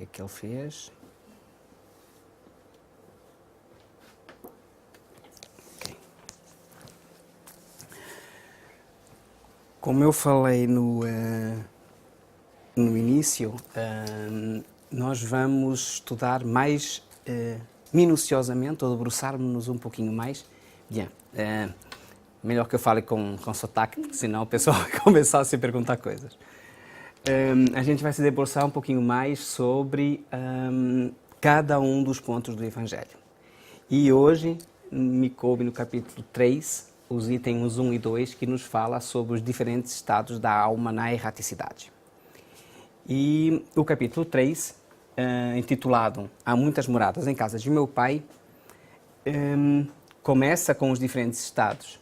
que é que ele fez. Okay. Como eu falei no início, nós vamos estudar mais minuciosamente, ou debruçarmos-nos um pouquinho mais. Bien. Melhor que eu fale com sotaque, porque senão o pessoal vai começar a se perguntar coisas. A gente vai se debruçar um pouquinho mais sobre cada um dos pontos do Evangelho. E hoje me coube no capítulo 3, os itens 1 e 2, que nos fala sobre os diferentes estados da alma na erraticidade. E o capítulo 3, intitulado Há muitas moradas em casa de meu pai, começa com os diferentes estados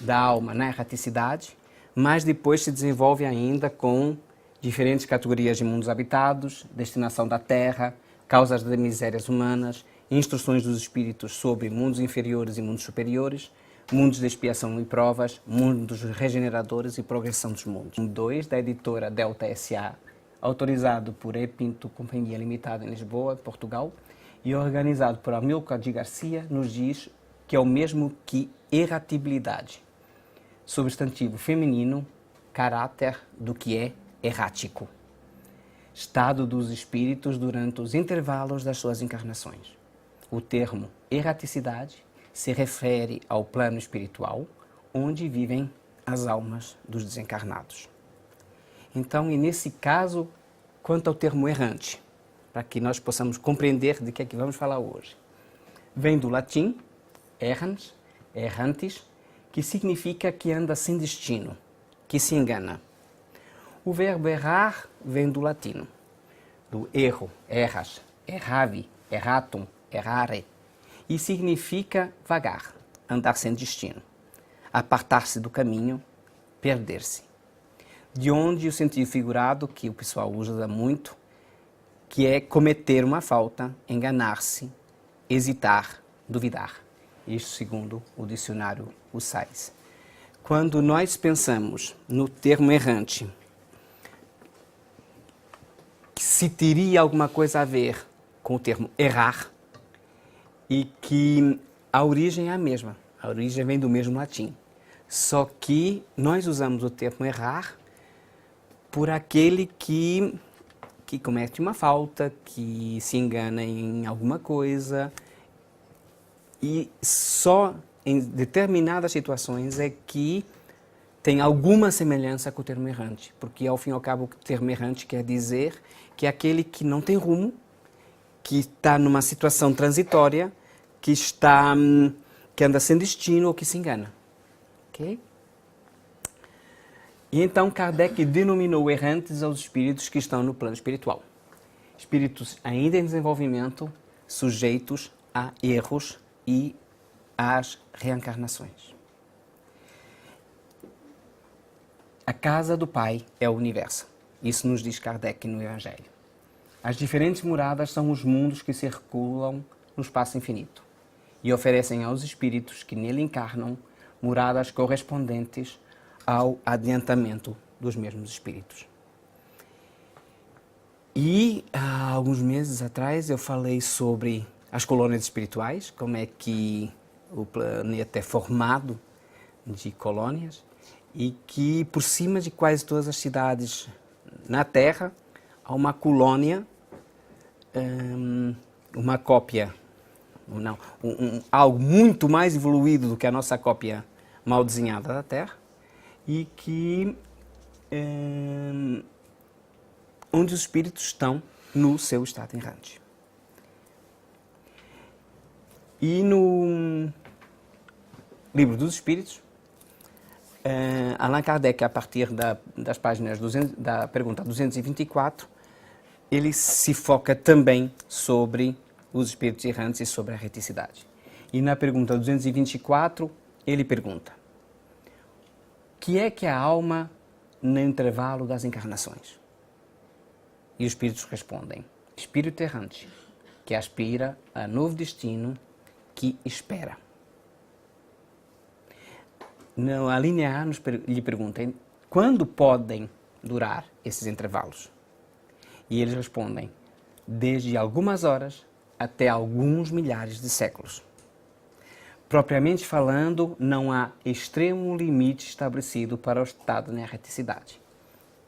da alma na erraticidade, mas depois se desenvolve ainda com diferentes categorias de mundos habitados, destinação da terra, causas das misérias humanas, instruções dos espíritos sobre mundos inferiores e mundos superiores, mundos de expiação e provas, mundos regeneradores e progressão dos mundos. 2 da editora Delta S.A., autorizado por E. Pinto Companhia Limitada em Lisboa, Portugal, e organizado por Amilcar de Garcia, nos diz que é o mesmo que erratibilidade, substantivo feminino, caráter do que é errático, estado dos espíritos durante os intervalos das suas encarnações. O termo erraticidade se refere ao plano espiritual, onde vivem as almas dos desencarnados. Então, e nesse caso, quanto ao termo errante, para que nós possamos compreender de que é que vamos falar hoje, vem do latim errans, errantes, que significa que anda sem destino, que se engana. O verbo errar vem do latino, do erro, erras, erravi, erratum, errare, e significa vagar, andar sem destino, apartar-se do caminho, perder-se. De onde o sentido figurado, que o pessoal usa muito, que é cometer uma falta, enganar-se, hesitar, duvidar. Isto segundo o dicionário Usais. Quando nós pensamos no termo errante, que se teria alguma coisa a ver com o termo errar, e que a origem é a mesma, a origem vem do mesmo latim. Só que nós usamos o termo errar por aquele que comete uma falta, que se engana em alguma coisa, e só em determinadas situações é que tem alguma semelhança com o termo errante, porque ao fim e ao cabo o termo errante quer dizer que é aquele que não tem rumo, que está numa situação transitória, que anda sem destino ou que se engana. Ok? E então Kardec denominou errantes aos espíritos que estão no plano espiritual. Espíritos ainda em desenvolvimento, sujeitos a erros e às reencarnações. A casa do Pai é o universo. Isso nos diz Kardec no Evangelho. As diferentes moradas são os mundos que circulam no espaço infinito e oferecem aos espíritos que nele encarnam moradas correspondentes ao adiantamento dos mesmos espíritos. E há alguns meses atrás eu falei sobre as colônias espirituais, como é que o planeta é formado de colônias e que por cima de quase todas as cidades na Terra há uma colônia, uma cópia, não, algo muito mais evoluído do que a nossa cópia mal desenhada da Terra, e que onde os espíritos estão no seu estado errante. E no Livro dos Espíritos, Allan Kardec, a partir das páginas da pergunta 224, ele se foca também sobre os espíritos errantes e sobre a erraticidade. E na pergunta 224, ele pergunta: o que é a alma no intervalo das encarnações? E os espíritos respondem: espírito errante, que aspira a novo destino, que espera. A linha A lhe pergunta: quando podem durar esses intervalos? E eles respondem: desde algumas horas até alguns milhares de séculos. Propriamente falando, não há extremo limite estabelecido para o estado de erraticidade,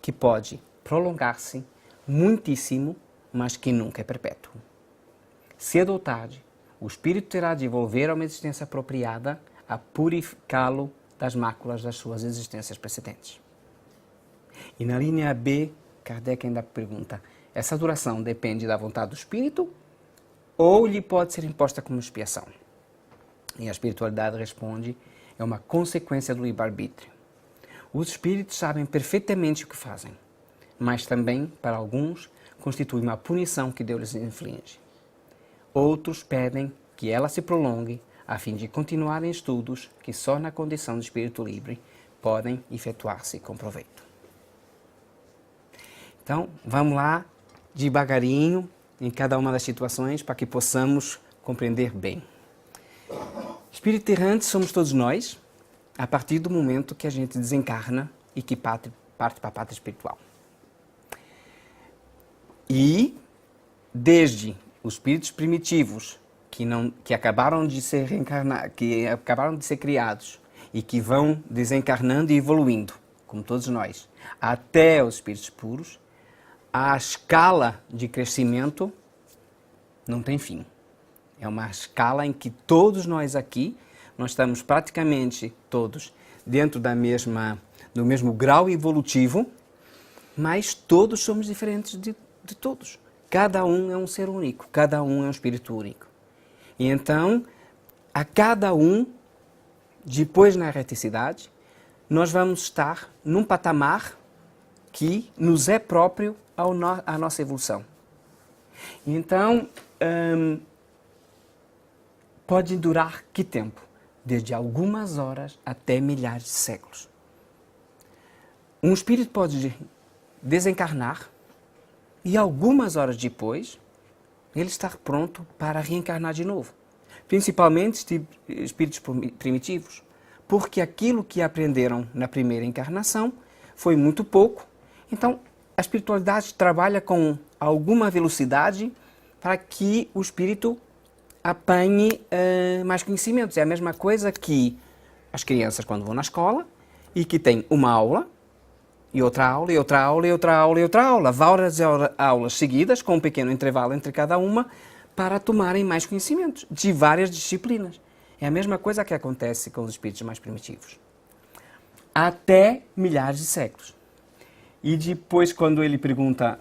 que pode prolongar-se muitíssimo, mas que nunca é perpétuo. Cedo ou tarde, o espírito terá de volver a uma existência apropriada a purificá-lo das máculas das suas existências precedentes. E na linha B, Kardec ainda pergunta, essa duração depende da vontade do espírito ou lhe pode ser imposta como expiação? E a espiritualidade responde, é uma consequência do livre-arbítrio. Os espíritos sabem perfeitamente o que fazem, mas também, para alguns, constitui uma punição que Deus lhes inflige. Outros pedem que ela se prolongue a fim de continuarem estudos que só na condição de espírito livre podem efetuar-se com proveito. Então, vamos lá, devagarinho, em cada uma das situações, para que possamos compreender bem. Espírito errante somos todos nós, a partir do momento que a gente desencarna e que parte para a pátria espiritual. E, desde os espíritos primitivos, que acabaram de ser reencarnados, que acabaram de ser criados e que vão desencarnando e evoluindo, como todos nós, até os espíritos puros, a escala de crescimento não tem fim. É uma escala em que todos nós aqui, nós estamos praticamente todos dentro do mesmo grau evolutivo, mas todos somos diferentes de todos. Cada um é um ser único, cada um é um espírito único. E então, a cada um, depois na erraticidade, nós vamos estar num patamar que nos é próprio à nossa evolução. Então, pode durar que tempo? Desde algumas horas até milhares de séculos. Um espírito pode desencarnar e algumas horas depois ele estar pronto para reencarnar de novo. Principalmente espíritos primitivos, porque aquilo que aprenderam na primeira encarnação foi muito pouco. Então, a espiritualidade trabalha com alguma velocidade para que o espírito apanhe mais conhecimentos. É a mesma coisa que as crianças quando vão na escola e que têm uma aula, e outra aula, e outra aula, e outra aula, e outra aula. Várias aulas seguidas, com um pequeno intervalo entre cada uma, para tomarem mais conhecimentos de várias disciplinas. É a mesma coisa que acontece com os espíritos mais primitivos. Até milhares de séculos. E depois, quando ele pergunta,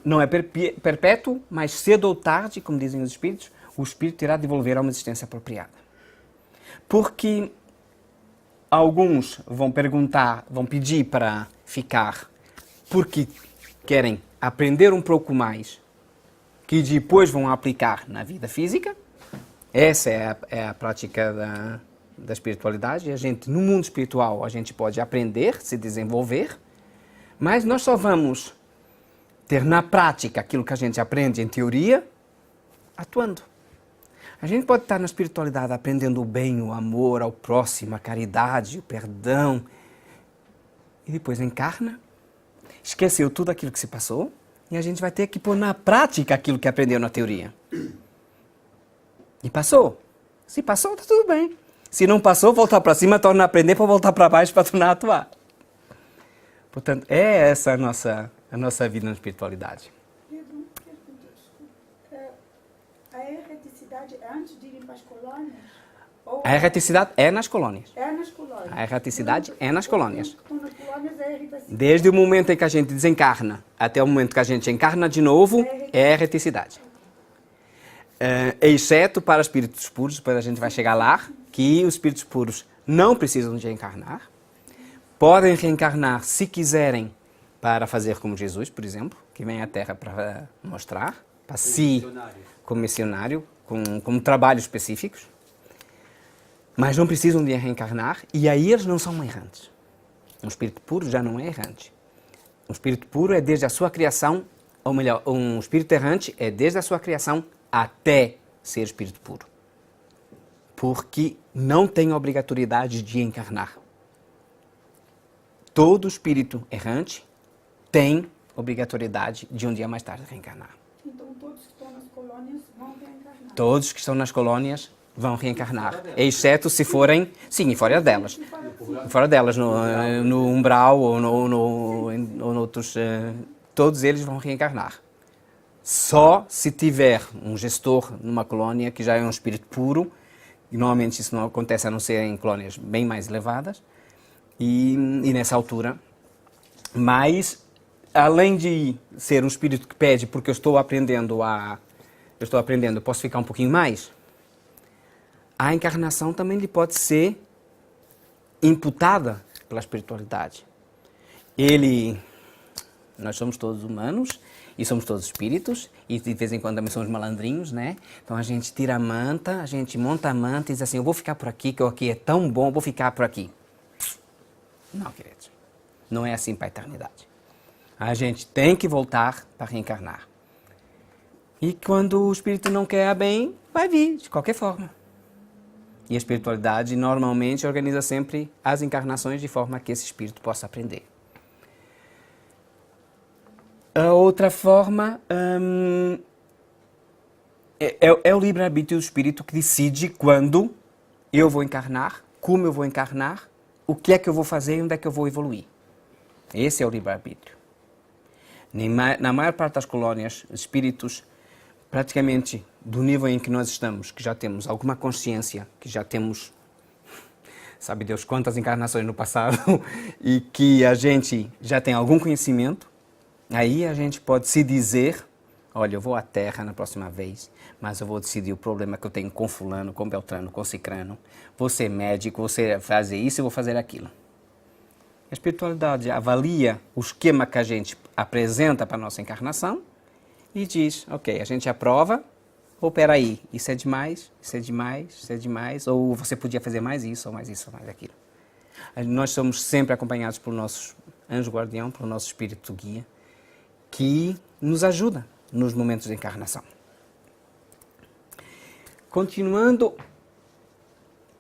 não é perpétuo, mas cedo ou tarde, como dizem os espíritos, o espírito terá de devolver a uma existência apropriada. Porque alguns vão perguntar, vão pedir para ficar porque querem aprender um pouco mais, que depois vão aplicar na vida física. Essa é a prática da espiritualidade. A gente, no mundo espiritual, a gente pode aprender, se desenvolver, mas nós só vamos ter na prática aquilo que a gente aprende em teoria, atuando. A gente pode estar na espiritualidade aprendendo o bem, o amor ao próximo, a caridade, o perdão, e depois encarna, esqueceu tudo aquilo que se passou, e a gente vai ter que pôr na prática aquilo que aprendeu na teoria. E passou. Se passou, está tudo bem. Se não passou, voltar para cima, torna a aprender para voltar para baixo para tornar a atuar. Portanto, é essa a nossa vida na espiritualidade. Pedro, a erraticidade é antes de ir para as colônias? A erraticidade é nas colônias. É nas colônias. A erraticidade é nas colônias. Nas colônias é a erraticidade. Desde o momento em que a gente desencarna até o momento que a gente encarna de novo, é a erraticidade. Exceto para espíritos puros, depois a gente vai chegar lá, que os espíritos puros não precisam de encarnar. Podem reencarnar se quiserem para fazer como Jesus, por exemplo, que vem à Terra para mostrar, para si, como missionário, com trabalhos específicos. Mas não precisam de reencarnar e aí eles não são errantes. Um espírito puro já não é errante. Um espírito puro é desde a sua criação, ou melhor, um espírito errante é desde a sua criação até ser espírito puro. Porque não tem obrigatoriedade de encarnar. Todo espírito errante tem obrigatoriedade de um dia mais tarde reencarnar. Todos que estão nas colônias vão reencarnar, exceto se forem, sim, fora delas. Fora delas, no umbral ou no outros, todos eles vão reencarnar. Só se tiver um gestor numa colônia que já é um espírito puro, e normalmente isso não acontece a não ser em colônias bem mais elevadas, e nessa altura. Mas, além de ser um espírito que pede, porque eu estou aprendendo, eu posso ficar um pouquinho mais, a encarnação também lhe pode ser imputada pela espiritualidade. Nós somos todos humanos e somos todos espíritos e de vez em quando também somos malandrinhos, né? Então a gente tira a manta, a gente monta a manta e diz assim, eu vou ficar por aqui, que aqui é tão bom, eu vou ficar por aqui. Não, queridos. Não é assim para a eternidade. A gente tem que voltar para reencarnar. E quando o espírito não quer bem, vai vir, de qualquer forma. E a espiritualidade normalmente organiza sempre as encarnações de forma que esse espírito possa aprender. A outra forma é o livre-arbítrio do espírito que decide quando eu vou encarnar, como eu vou encarnar, o que é que eu vou fazer e onde é que eu vou evoluir. Esse é o livre-arbítrio. Na maior parte das colônias, espíritos praticamente do nível em que nós estamos, que já temos alguma consciência, que já temos, sabe Deus quantas encarnações no passado, e que a gente já tem algum conhecimento, aí a gente pode se dizer, olha, eu vou à Terra na próxima vez, mas eu vou decidir o problema que eu tenho com fulano, com beltrano, com cicrano, vou ser médico, vou fazer isso e vou fazer aquilo. A espiritualidade avalia o esquema que a gente apresenta para a nossa encarnação e diz, ok, a gente aprova, ou peraí, isso é demais, isso é demais, isso é demais, ou você podia fazer mais isso, ou mais isso, ou mais aquilo. Nós somos sempre acompanhados pelo nosso anjo guardião, pelo nosso espírito guia, que nos ajuda nos momentos de encarnação. Continuando,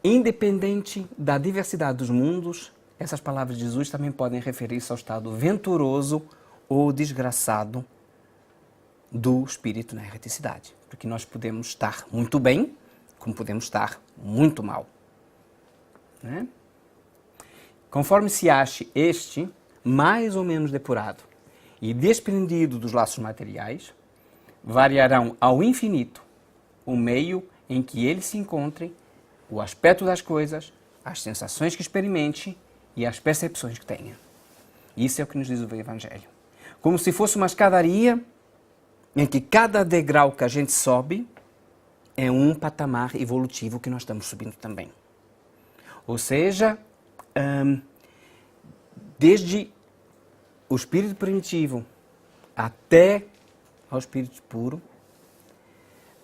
independente da diversidade dos mundos, essas palavras de Jesus também podem referir-se ao estado venturoso ou desgraçado do espírito na erraticidade. Porque nós podemos estar muito bem, como podemos estar muito mal. Né? Conforme se ache este mais ou menos depurado e desprendido dos laços materiais, variarão ao infinito o meio em que ele se encontre, o aspecto das coisas, as sensações que experimente e as percepções que tenha. Isso é o que nos diz o Evangelho. Como se fosse uma escadaria em que cada degrau que a gente sobe é um patamar evolutivo que nós estamos subindo também. Ou seja, desde o espírito primitivo até ao espírito puro,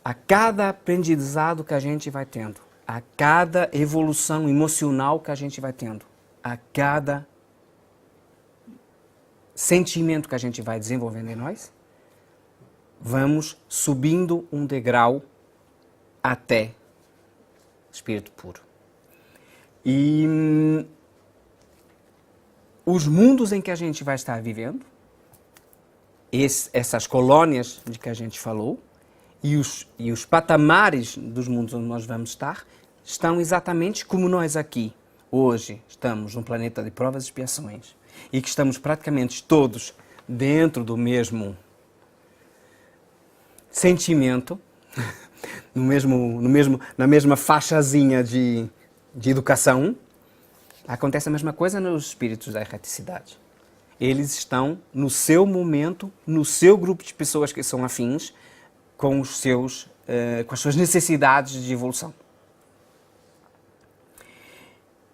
a cada aprendizado que a gente vai tendo, a cada evolução emocional que a gente vai tendo, a cada sentimento que a gente vai desenvolvendo em nós, vamos subindo um degrau até espírito puro. E os mundos em que a gente vai estar vivendo, essas colônias de que a gente falou, e os patamares dos mundos onde nós vamos estar, estão exatamente como nós aqui, hoje, estamos num planeta de provas e expiações, e que estamos praticamente todos dentro do mesmo sentimento, na mesma faixazinha de educação, acontece a mesma coisa nos espíritos da erraticidade. Eles estão no seu momento, no seu grupo de pessoas que são afins, com as suas necessidades de evolução.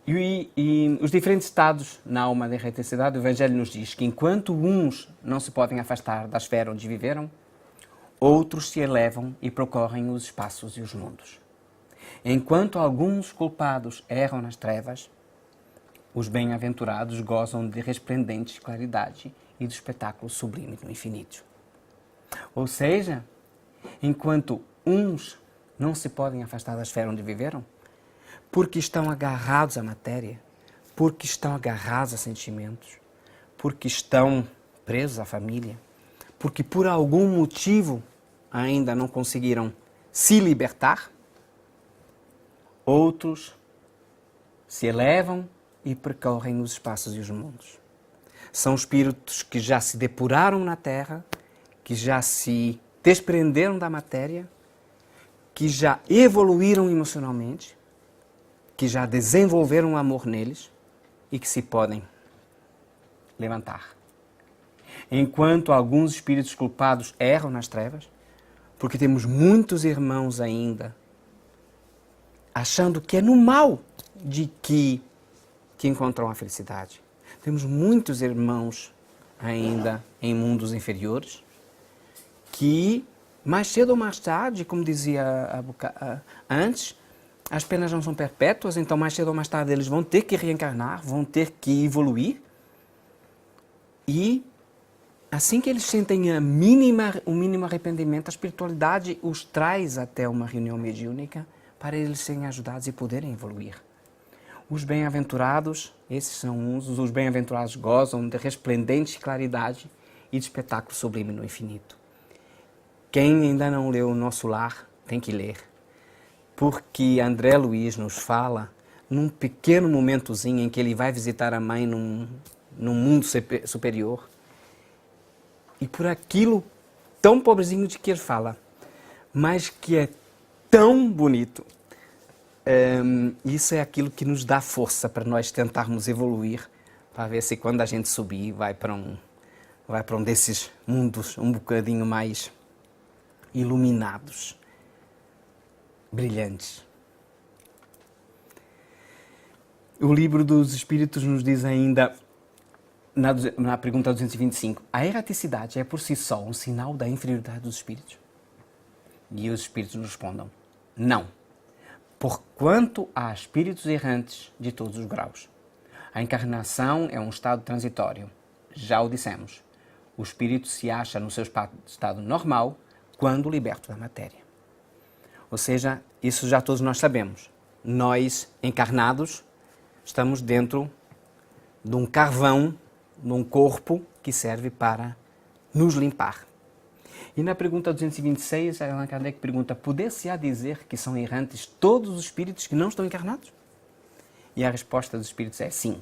E os diferentes estados na alma da erraticidade, o Evangelho nos diz que enquanto uns não se podem afastar da esfera onde viveram, outros se elevam e percorrem os espaços e os mundos. Enquanto alguns culpados erram nas trevas, os bem-aventurados gozam de resplendente claridade e do espetáculo sublime do infinito. Ou seja, enquanto uns não se podem afastar da esfera onde viveram, porque estão agarrados à matéria, porque estão agarrados a sentimentos, porque estão presos à família, porque por algum motivo ainda não conseguiram se libertar, outros se elevam e percorrem os espaços e os mundos. São espíritos que já se depuraram na Terra, que já se desprenderam da matéria, que já evoluíram emocionalmente, que já desenvolveram amor neles e que se podem levantar. Enquanto alguns espíritos culpados erram nas trevas, porque temos muitos irmãos ainda achando que é no mal de que encontram a felicidade. Temos muitos irmãos ainda em mundos inferiores que, mais cedo ou mais tarde, como dizia antes, as penas não são perpétuas, então mais cedo ou mais tarde eles vão ter que reencarnar, vão ter que evoluir. E assim que eles sentem o mínimo arrependimento, a espiritualidade os traz até uma reunião mediúnica para eles serem ajudados e poderem evoluir. Os bem-aventurados, esses são uns, os bem-aventurados gozam de resplendente claridade e de espetáculo sublime no infinito. Quem ainda não leu O Nosso Lar tem que ler, porque André Luiz nos fala num pequeno momentozinho em que ele vai visitar a mãe num mundo superior, e por aquilo tão pobrezinho de que ele fala, mas que é tão bonito. Isso é aquilo que nos dá força para nós tentarmos evoluir, para ver se quando a gente subir vai para um desses mundos um bocadinho mais iluminados, brilhantes. O Livro dos Espíritos nos diz ainda, na pergunta 225, a erraticidade é por si só um sinal da inferioridade dos espíritos? E os espíritos nos respondam, não. Porquanto há espíritos errantes de todos os graus. A encarnação é um estado transitório. Já o dissemos. O espírito se acha no seu estado normal quando liberto da matéria. Ou seja, isso já todos nós sabemos. Nós, encarnados, estamos dentro de um carvão, de um corpo que serve para nos limpar. E na pergunta 226, Allan Kardec pergunta, poder-se-á dizer que são errantes todos os espíritos que não estão encarnados? E a resposta dos espíritos é sim.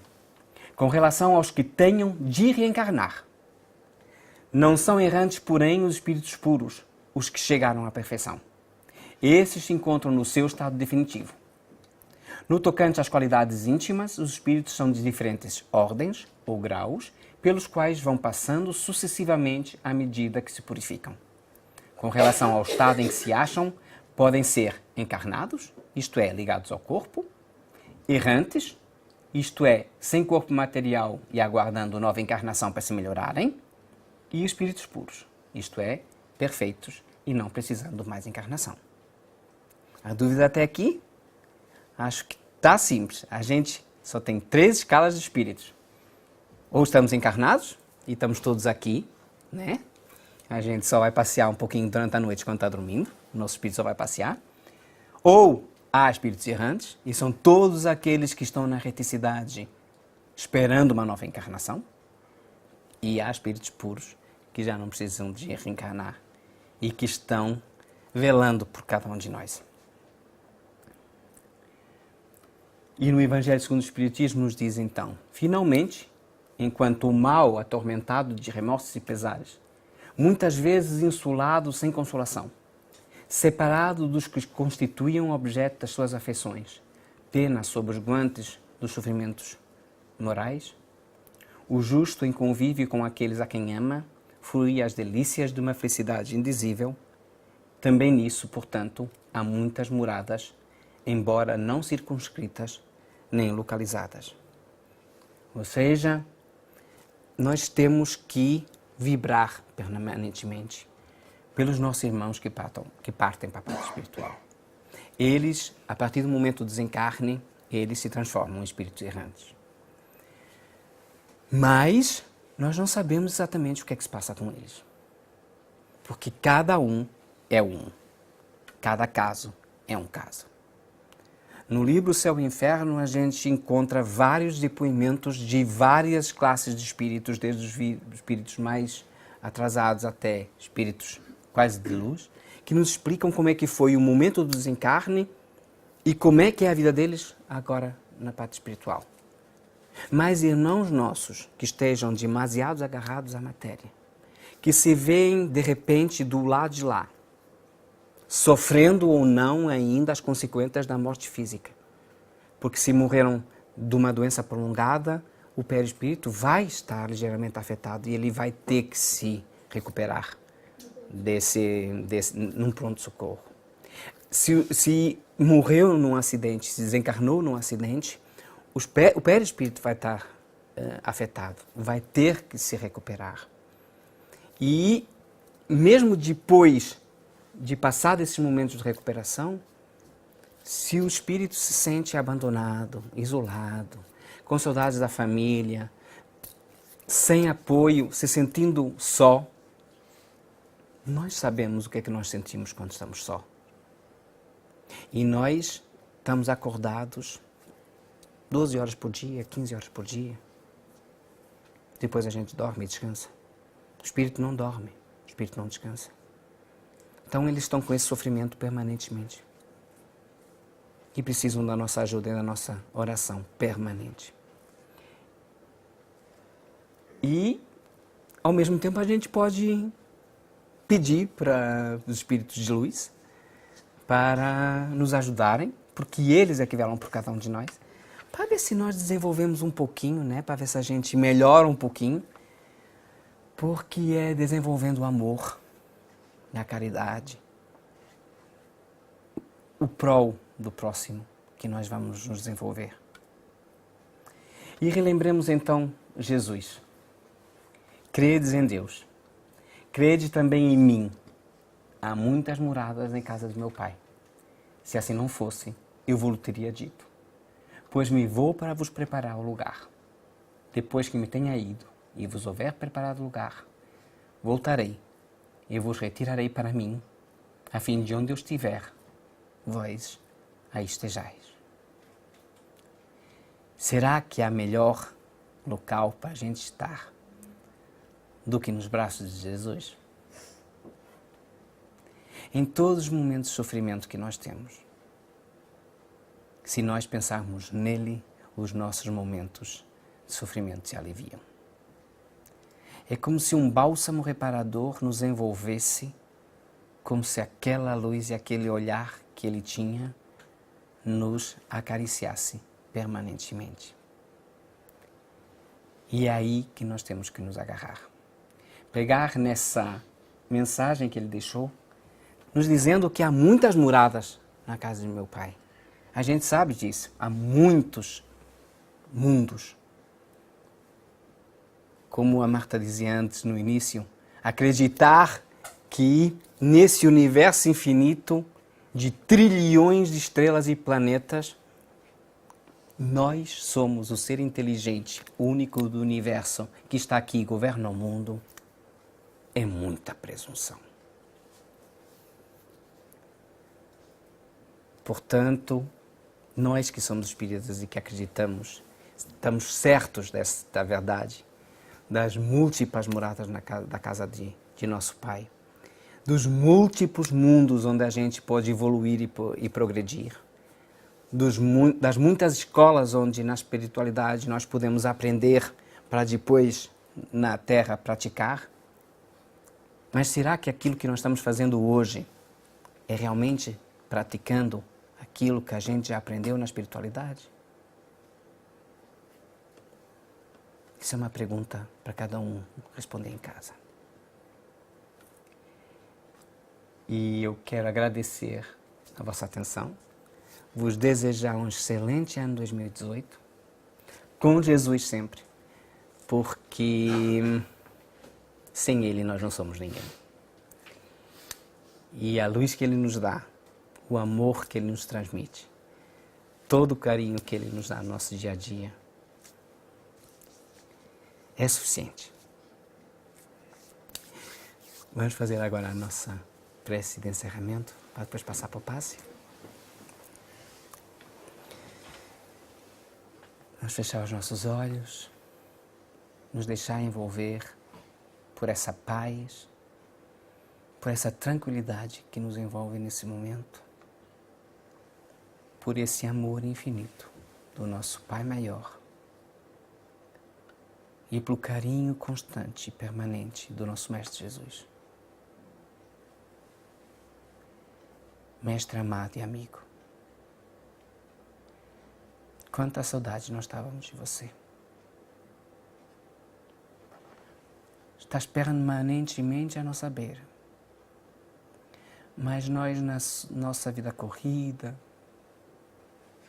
Com relação aos que tenham de reencarnar. Não são errantes, porém, os espíritos puros, os que chegaram à perfeição. Esses se encontram no seu estado definitivo. No tocante às qualidades íntimas, os espíritos são de diferentes ordens ou graus, pelos quais vão passando sucessivamente à medida que se purificam. Com relação ao estado em que se acham, podem ser encarnados, isto é, ligados ao corpo, errantes, isto é, sem corpo material e aguardando nova encarnação para se melhorarem, e espíritos puros, isto é, perfeitos e não precisando mais encarnação. A dúvida até aqui? Acho que está simples. A gente só tem 3 escalas de espíritos. Ou estamos encarnados, e estamos todos aqui, né? A gente só vai passear um pouquinho durante a noite quando está dormindo, o nosso espírito só vai passear. Ou há espíritos errantes, e são todos aqueles que estão na reticidade, esperando uma nova encarnação. E há espíritos puros, que já não precisam de reencarnar, e que estão velando por cada um de nós. E no Evangelho segundo o Espiritismo nos diz então, finalmente, enquanto o mal atormentado de remorsos e pesares, muitas vezes insulado sem consolação, separado dos que constituíam objeto das suas afeições, pena sob os guantes dos sofrimentos morais, o justo em convívio com aqueles a quem ama, frui as delícias de uma felicidade indizível. Também nisso, portanto, há muitas moradas, embora não circunscritas nem localizadas. Ou seja, nós temos que vibrar permanentemente pelos nossos irmãos que partem para a parte espiritual. Eles, a partir do momento do desencarne, eles se transformam em espíritos errantes. Mas nós não sabemos exatamente o que é que se passa com eles. Porque cada um é um. Cada caso é um caso. No livro Céu e Inferno, a gente encontra vários depoimentos de várias classes de espíritos, desde os espíritos mais atrasados até espíritos quase de luz, que nos explicam como é que foi o momento do desencarne e como é que é a vida deles agora na parte espiritual. Mas irmãos nossos que estejam demasiado agarrados à matéria, que se veem de repente do lado de lá, sofrendo ou não ainda as consequências da morte física. Porque se morreram de uma doença prolongada, o perispírito vai estar ligeiramente afetado e ele vai ter que se recuperar num pronto-socorro. Se morreu num acidente, se desencarnou num acidente, o perispírito vai estar afetado, vai ter que se recuperar. E mesmo depois de passar desses momentos de recuperação, se o espírito se sente abandonado, isolado, com saudades da família, sem apoio, se sentindo só, nós sabemos o que é que nós sentimos quando estamos só. E nós estamos acordados 12 horas por dia, 15 horas por dia. Depois a gente dorme e descansa. O espírito não dorme, o espírito não descansa. Então eles estão com esse sofrimento permanentemente. E precisam da nossa ajuda e da nossa oração permanente. E, ao mesmo tempo, a gente pode pedir para os espíritos de luz para nos ajudarem, porque eles é que velam por cada um de nós, para ver se nós desenvolvemos um pouquinho, né? Para ver se a gente melhora um pouquinho, porque é desenvolvendo o amor, a caridade, o prol do próximo que nós vamos nos desenvolver. E relembremos então Jesus. Credes em Deus. Crede também em mim. Há muitas moradas em casa de meu Pai. Se assim não fosse, eu vos teria dito. Pois me vou para vos preparar o lugar. Depois que me tenha ido e vos houver preparado o lugar, voltarei e vos retirarei para mim, a fim de onde eu estiver, vós aí estejais. Será que há melhor local para a gente estar do que nos braços de Jesus? Em todos os momentos de sofrimento que nós temos, se nós pensarmos nele, os nossos momentos de sofrimento se aliviam. É como se um bálsamo reparador nos envolvesse, como se aquela luz e aquele olhar que ele tinha nos acariciasse permanentemente. E é aí que nós temos que nos agarrar. Pegar nessa mensagem que ele deixou, nos dizendo que há muitas moradas na casa de meu Pai. A gente sabe disso. Há muitos mundos. Como a Marta dizia antes no início, acreditar que nesse universo infinito de trilhões de estrelas e planetas, nós somos o ser inteligente único do universo que está aqui e governa o mundo, é muita presunção. Portanto, nós que somos espíritas e que acreditamos, estamos certos desta verdade, das múltiplas moradas da casa de nosso Pai, dos múltiplos onde a gente pode evoluir e progredir, das muitas escolas onde na espiritualidade nós podemos aprender para depois na Terra praticar. Mas será que aquilo que nós estamos fazendo hoje é realmente praticando aquilo que a gente já aprendeu na espiritualidade? Isso é uma pergunta para cada um responder em casa. E eu quero agradecer a vossa atenção, vos desejar um excelente ano 2018, com Jesus sempre, porque sem Ele nós não somos ninguém. E a luz que Ele nos dá, o amor que Ele nos transmite, todo o carinho que Ele nos dá no nosso dia a dia, é suficiente. Vamos fazer agora a nossa prece de encerramento, para depois passar para o passe. Vamos fechar os nossos olhos, nos deixar envolver por essa paz, por essa tranquilidade que nos envolve nesse momento, por esse amor infinito do nosso Pai Maior e pelo carinho constante e permanente do nosso Mestre Jesus. Mestre amado e amigo, quanta saudade nós estávamos de você. Estás permanentemente a nossa beira, mas nós, na nossa vida corrida,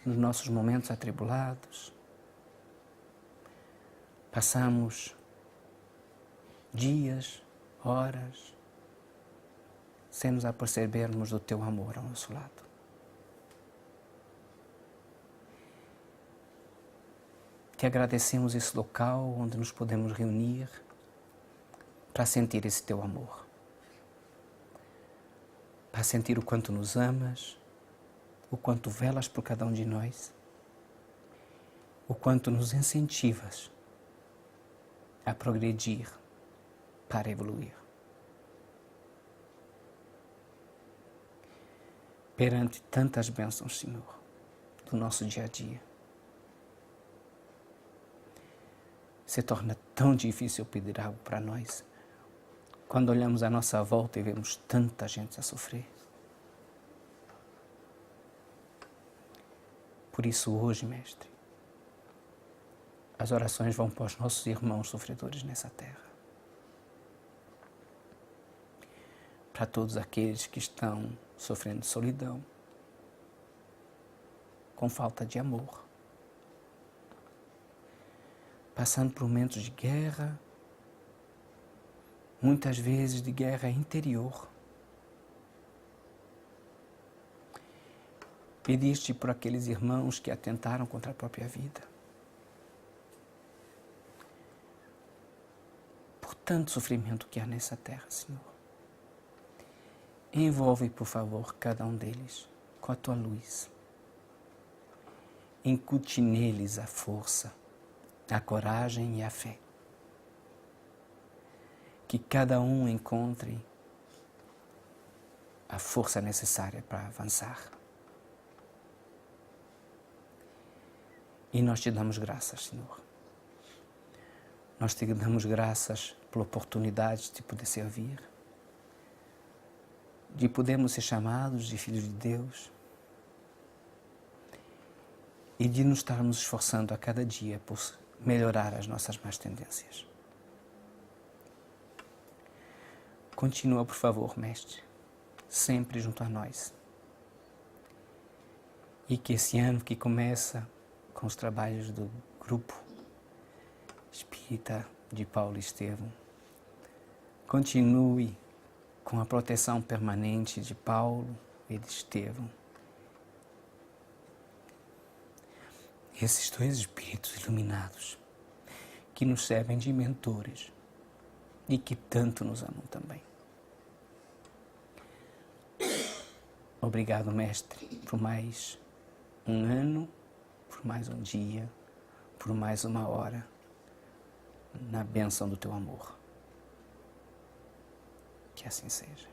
nos nossos momentos atribulados, passamos dias, horas, sem nos apercebermos do teu amor ao nosso lado. Que agradecemos esse local onde nos podemos reunir para sentir esse teu amor, para sentir o quanto nos amas, o quanto velas por cada um de nós, o quanto nos incentivas a progredir para evoluir. Perante tantas bênçãos, Senhor, do nosso dia a dia, se torna tão difícil pedir algo para nós, quando olhamos à nossa volta e vemos tanta gente a sofrer. Por isso hoje, Mestre, as orações vão para os nossos irmãos sofredores nessa terra. Para todos aqueles que estão sofrendo solidão, com falta de amor, passando por momentos de guerra, muitas vezes de guerra interior. Pediste por aqueles irmãos que atentaram contra a própria vida. Por tanto sofrimento que há nessa terra, Senhor. Envolve, por favor, cada um deles com a tua luz. Incute neles a força, a coragem e a fé. Que cada um encontre a força necessária para avançar. E nós te damos graças, Senhor. Nós te damos graças pela oportunidade de poder servir, de podermos ser chamados de filhos de Deus e de nos estarmos esforçando a cada dia por melhorar as nossas más tendências. Continua, por favor, Mestre, sempre junto a nós. E que esse ano que começa com os trabalhos do grupo espírita de Paulo e Estevão, continue com a proteção permanente de Paulo e de Estevão. Esses dois espíritos iluminados que nos servem de mentores e que tanto nos amam também. Obrigado, Mestre, por mais um ano, por mais um dia, por mais uma hora, na bênção do teu amor. Que assim seja.